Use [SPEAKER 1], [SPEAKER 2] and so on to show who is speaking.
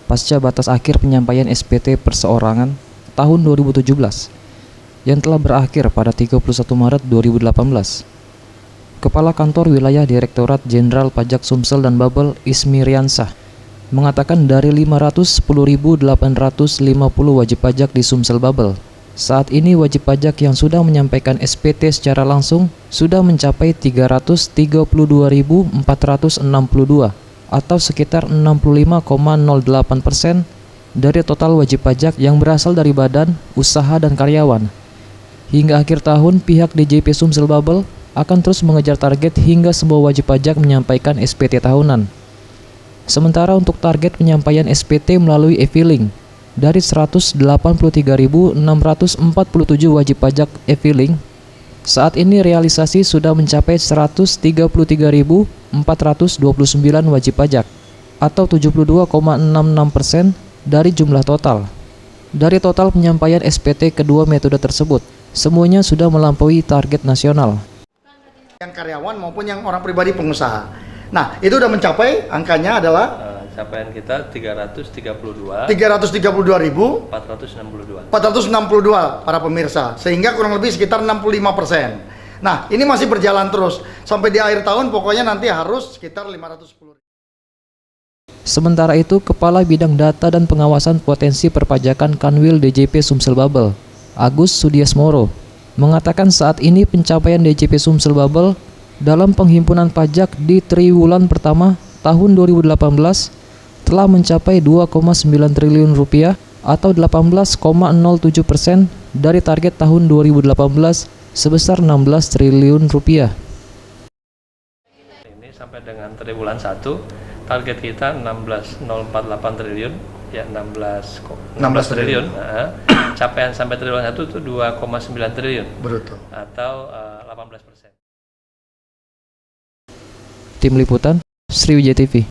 [SPEAKER 1] pasca batas akhir penyampaian SPT perseorangan tahun 2017 yang telah berakhir pada 31 Maret 2018. Kepala Kantor Wilayah Direktorat Jenderal Pajak Sumsel dan Babel Ismi Riansah mengatakan dari 510.850 wajib pajak di Sumsel Babel, saat ini wajib pajak yang sudah menyampaikan SPT secara langsung sudah mencapai 332.462 atau sekitar 65,08% dari total wajib pajak yang berasal dari badan, usaha, dan karyawan. Hingga akhir tahun, pihak DJP Sumsel Babel akan terus mengejar target hingga semua wajib pajak menyampaikan SPT tahunan. Sementara untuk target penyampaian SPT melalui e-filing, dari 183.647 wajib pajak e-filing, saat ini realisasi sudah mencapai 133.429 wajib pajak, atau 72,66% dari jumlah total. Dari total penyampaian SPT kedua metode tersebut, semuanya sudah melampaui target nasional.
[SPEAKER 2] Yang karyawan maupun yang orang pribadi pengusaha. Nah, itu udah mencapai angkanya adalah
[SPEAKER 3] capaian kita 332.462
[SPEAKER 2] para pemirsa, sehingga kurang lebih sekitar 65%. Nah, ini masih berjalan terus sampai di akhir tahun, pokoknya nanti harus sekitar 510.
[SPEAKER 1] Sementara itu, Kepala Bidang Data dan Pengawasan Potensi Perpajakan Kanwil DJP Sumsel Babel, Agus Sudiasmoro, mengatakan saat ini pencapaian DJP Sumsel Babel dalam penghimpunan pajak di triwulan pertama tahun 2018 telah mencapai 2,9 triliun rupiah atau 18,07% dari target tahun 2018 sebesar 16 triliun rupiah.
[SPEAKER 3] Ini sampai dengan triwulan 1 target kita 16,048 triliun, ya 16 triliun. Nah, capaian sampai triwulan 1 itu 2,9 triliun.
[SPEAKER 2] Betul.
[SPEAKER 3] Atau 18%.
[SPEAKER 1] Tim Liputan, Sriwijaya TV.